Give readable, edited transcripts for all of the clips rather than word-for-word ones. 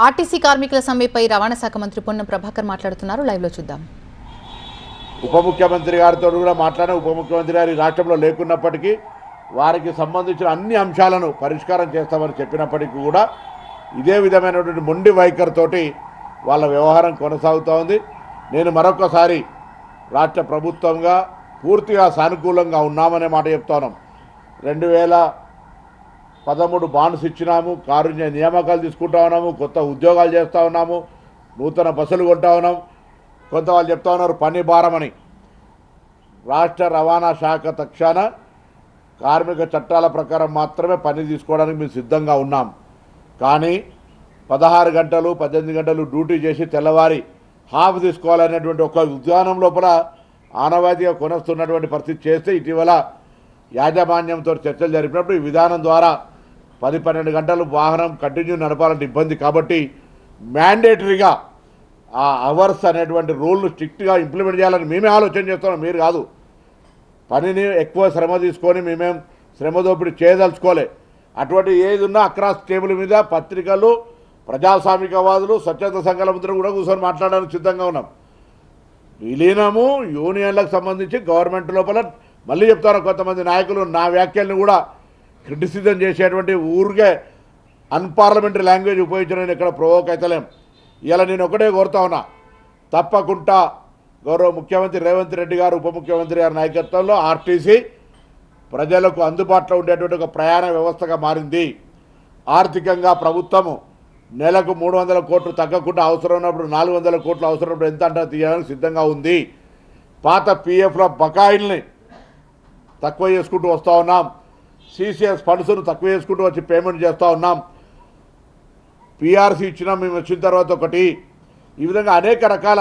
RTC కార్మికుల సమ్మెపై రవాణా శాఖ మంత్రి పొన్నం ప్రభాకర్ మాట్లాడుతున్నారు. లైవ్ లో చూద్దాం. ఉప ముఖ్యమంత్రి గారితో కూడా మాట్లాడిన ఉప ముఖ్యమంత్రి గారి రాష్ట్రంలో లేకున్నప్పటికీ వారికి సంబంధించిన అన్ని అంశాలను పరిష్కారం చేస్తామని చెప్పినప్పటికీ కూడా ఇదే విధమైనటువంటి మొండి వైఖరితోటి వాళ్ళ వ్యవహారం కొనసాగుతూ ఉంది. నేను మరొకసారి రాష్ట్ర ప్రభుత్వంగా పూర్తిగా సానుకూలంగా ఉన్నామనే మాట చెప్తున్నాం. 2013 బాండ్స్ ఇచ్చినాము, కారుణ్య నియామకాలు తీసుకుంటా ఉన్నాము, కొత్త ఉద్యోగాలు చేస్తూ ఉన్నాము, నూతన బస్సులు కొంటా ఉన్నాం. కొంత వాళ్ళు చెప్తా ఉన్నారు పని భారమని. రాష్ట్ర రవాణా శాఖ తక్షణ కార్మిక చట్టాల ప్రకారం మాత్రమే పని తీసుకోవడానికి మేము సిద్ధంగా ఉన్నాం. కానీ 16 గంటలు 18 గంటలు డ్యూటీ చేసి తెల్లవారి హాఫ్ తీసుకోవాలనేటువంటి ఒక ఉద్యానం లోపల ఆనవాయితీగా కొనస్తున్నటువంటి పరిస్థితి చేస్తే ఇటీవల యాజమాన్యంతో చర్చలు జరిపినప్పుడు ఈ విధానం ద్వారా 10-12 గంటలు వాహనం కంటిన్యూ నడపాలంటే ఇబ్బంది కాబట్టి మ్యాండేటరీగా ఆ అవర్స్ అనేటువంటి రూల్ను స్ట్రిక్ట్గా ఇంప్లిమెంట్ చేయాలని మేమే ఆలోచన చేస్తున్నాం, మీరు కాదు. పనిని ఎక్కువ శ్రమ తీసుకొని మేమేం శ్రమ దోపిడీ చేయదలుచుకోలే. అటువంటి ఏది ఉన్నా అక్రాస్ టేబుల్ మీద పత్రికలు, ప్రజాస్వామికవాదులు, స్వచ్ఛంద సంఘాల ముద్ర కూడా కూర్చొని మాట్లాడడానికి సిద్ధంగా ఉన్నాం. విలీనము యూనియన్లకు సంబంధించి గవర్నమెంట్ లోపల మళ్ళీ చెప్తారు కొంతమంది నాయకులు నా వ్యాఖ్యల్ని కూడా క్రిటిసిజం చేసేటువంటి ఊరికే అన్పార్లమెంటరీ లాంగ్వేజ్ ఉపయోగించడం ఇక్కడ ప్రొవోక్ అవుతలేం. ఇలా నేను ఒకటే కోరుతా ఉన్నా, తప్పకుండా గౌరవ ముఖ్యమంత్రి రేవంత్ రెడ్డి గారు, ఉప ముఖ్యమంత్రి గారి నాయకత్వంలో ఆర్టీసీ ప్రజలకు అందుబాటులో ఉండేటువంటి ఒక ప్రయాణ వ్యవస్థగా మారింది. ఆర్థికంగా ప్రభుత్వము నెలకు 300 కోట్లు తగ్గకుండా అవసరం ఉన్నప్పుడు 400 కోట్లు అవసరం ఉన్నప్పుడు ఎంత అంటే తీయడానికి సిద్ధంగా ఉంది. పాత పీఎఫ్ల బకాయిల్ని తక్కువ చేసుకుంటూ వస్తూ ఉన్నాం. సిసిఎస్ ఫండ్స్ను తక్కువ చేసుకుంటూ వచ్చి పేమెంట్ చేస్తూ ఉన్నాం. పిఆర్సీ ఇచ్చినా మేము వచ్చిన తర్వాత ఒకటి. ఈ విధంగా అనేక రకాల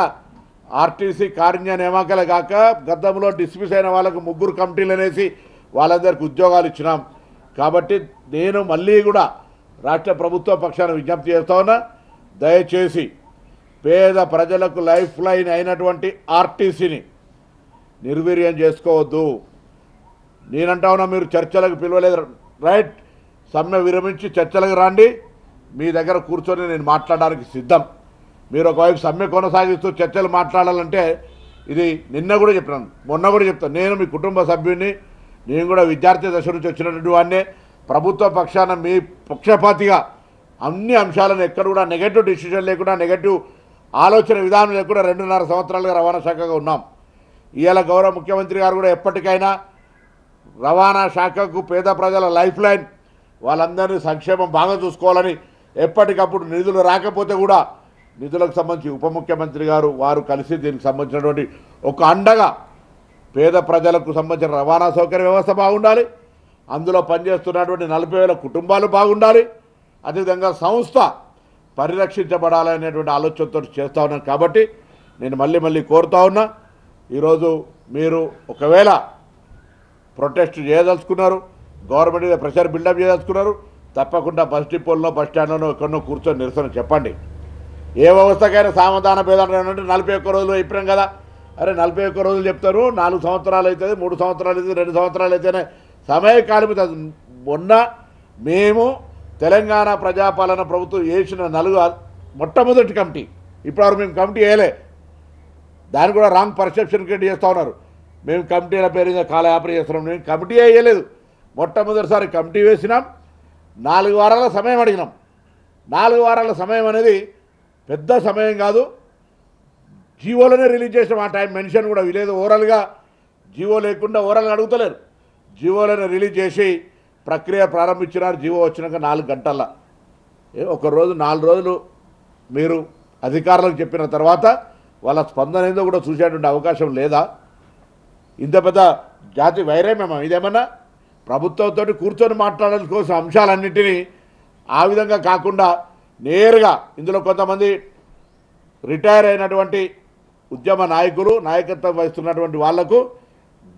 ఆర్టీసీ కారుణ్య నియామకాలే కాక గతంలో డిస్మిస్ అయిన వాళ్ళకు 3 కమిటీలు అనేసి వాళ్ళందరికీ ఉద్యోగాలు ఇచ్చినాం. కాబట్టి నేను మళ్ళీ కూడా రాష్ట్ర ప్రభుత్వ పక్షాన విజ్ఞప్తి చేస్తా ఉన్నా, దయచేసి పేద ప్రజలకు లైఫ్ లైన్ అయినటువంటి ఆర్టీసీని నిర్వీర్యం చేసుకోవద్దు. నేనంటా ఉన్నా మీరు చర్చలకు పిలవలేదు, రైట్, సమ్మె విరమించి చర్చలకు రండి, మీ దగ్గర కూర్చొని నేను మాట్లాడడానికి సిద్ధం. మీరు ఒకవైపు సమ్మె కొనసాగిస్తూ చర్చలు మాట్లాడాలంటే ఇది నిన్న కూడా చెప్పినాను, మొన్న కూడా చెప్తాను. నేను మీ కుటుంబ సభ్యుడిని, నేను కూడా విద్యార్థి దశ నుంచి వచ్చినటువంటి వాడినే. ప్రభుత్వ పక్షాన మీ పక్షపాతిగా అన్ని అంశాలను ఎక్కడ కూడా నెగటివ్ డిసిషన్ లేకుండా, నెగటివ్ ఆలోచన విధానం లేకుండా 2.5 సంవత్సరాలుగా రవాణా శాఖగా ఉన్నాం. ఇవాళ గౌరవ ముఖ్యమంత్రి గారు కూడా ఎప్పటికైనా రవాణా శాఖకు పేద ప్రజల లైఫ్ లైన్, వాళ్ళందరినీ సంక్షేమం బాగా చూసుకోవాలని ఎప్పటికప్పుడు నిధులు రాకపోతే కూడా నిధులకు సంబంధించి ఉప ముఖ్యమంత్రి గారు వారు కలిసి దీనికి సంబంధించినటువంటి ఒక అండగా పేద ప్రజలకు సంబంధించిన రవాణా సౌకర్య వ్యవస్థ బాగుండాలి, అందులో పనిచేస్తున్నటువంటి 40,000 కుటుంబాలు బాగుండాలి, అదేవిధంగా సంస్థ పరిరక్షించబడాలనేటువంటి ఆలోచనతో చేస్తూ ఉన్నాను. కాబట్టి నేను మళ్ళీ కోరుతా ఉన్నా, ఈరోజు మీరు ఒకవేళ ప్రొటెస్ట్ చేయదలుచుకున్నారు, గవర్నమెంట్ మీద ప్రెషర్ బిల్డప్ చేయదలుచుకున్నారు, తప్పకుండా బస్ డిపోల్లో, బస్ స్టాండ్లోనో ఎక్కడో కూర్చొని నిరసన చెప్పండి. ఏ వ్యవస్థకైనా సామధాన భేదాలు అంటే 41 రోజులు అయిపోయాం కదా. అరే 41 రోజులు చెప్తారు, 4 సంవత్సరాలు అవుతుంది, 3 సంవత్సరాలు అవుతుంది, 2 సంవత్సరాలు అయితేనే సమయకాలం. మొన్న మేము తెలంగాణ ప్రజాపాలన ప్రభుత్వం వేసిన మొట్టమొదటి కమిటీ, ఇప్పటివరకు మేము కమిటీ వేయలే, దాన్ని కూడా రాంగ్ పర్సెప్షన్ క్రియేట్ చేస్తూ ఉన్నారు. మేము కమిటీల పేరు మీద కాలయాపన చేస్తున్నాం. మేము కమిటీ వేయలేదు, మొట్టమొదటిసారి కమిటీ వేసినాం. 4 వారాల సమయం అడిగినాం. 4 వారాల సమయం అనేది పెద్ద సమయం కాదు. జీవోలోనే రిలీజ్ చేసినాం. ఆ టైం మెన్షన్ కూడా లేదు, ఓరల్గా జీవో లేకుండా ఓరల్గా అడుగుతలేరు. జీవోలోనే రిలీజ్ చేసి ప్రక్రియ ప్రారంభించినారు. జీవో వచ్చినాక 4 గంటల ఒక రోజు 4 రోజులు మీరు అధికారులకు చెప్పిన తర్వాత వాళ్ళ స్పందన ఏందో కూడా చూసేటువంటి అవకాశం లేదా? ఇంత పెద్ద జాతి వైరమేమో ఇదేమన్నా? ప్రభుత్వంతో కూర్చొని మాట్లాడాల్సిన కోసం అంశాలన్నింటినీ ఆ విధంగా కాకుండా నేరుగా ఇందులో కొంతమంది రిటైర్ అయినటువంటి ఉద్యమ నాయకులు, నాయకత్వం వహిస్తున్నటువంటి వాళ్లకు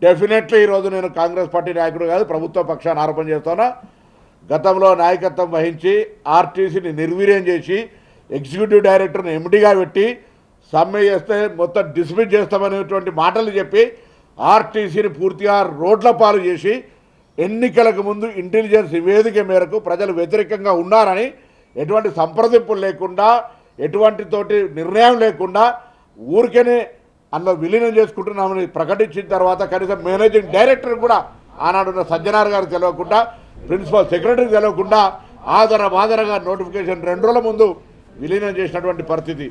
డెఫినెట్లీ ఈరోజు నేను కాంగ్రెస్ పార్టీ నాయకుడు కాదు, ప్రభుత్వ పక్షాన్ని ఆరోపణ చేస్తున్నా. గతంలో నాయకత్వం వహించి ఆర్టీసీని నిర్వీర్యం చేసి ఎగ్జిక్యూటివ్ డైరెక్టర్ని ఎండీగా పెట్టి సమ్మె చేస్తే మొత్తం డిస్మిస్ చేస్తామనేటువంటి మాటలు చెప్పి ఆర్టీసీని పూర్తిగా రోడ్ల పాలు చేసి ఎన్నికలకు ముందు ఇంటెలిజెన్స్ నివేదిక మేరకు ప్రజలు వ్యతిరేకంగా ఉన్నారని ఎటువంటి సంప్రదింపులు లేకుండా ఎటువంటి తోటి నిర్ణయం లేకుండా ఊరికేనే అందులో విలీనం చేసుకుంటున్నామని ప్రకటించిన తర్వాత కనీసం మేనేజింగ్ డైరెక్టర్ కూడా ఆనాడున్న సజ్జనార్ గారికి తెలియకుండా ప్రిన్సిపల్ సెక్రటరీకి తెలియకుండా ఆదరగా నోటిఫికేషన్ 2 రోజుల ముందు విలీనం చేసినటువంటి పరిస్థితి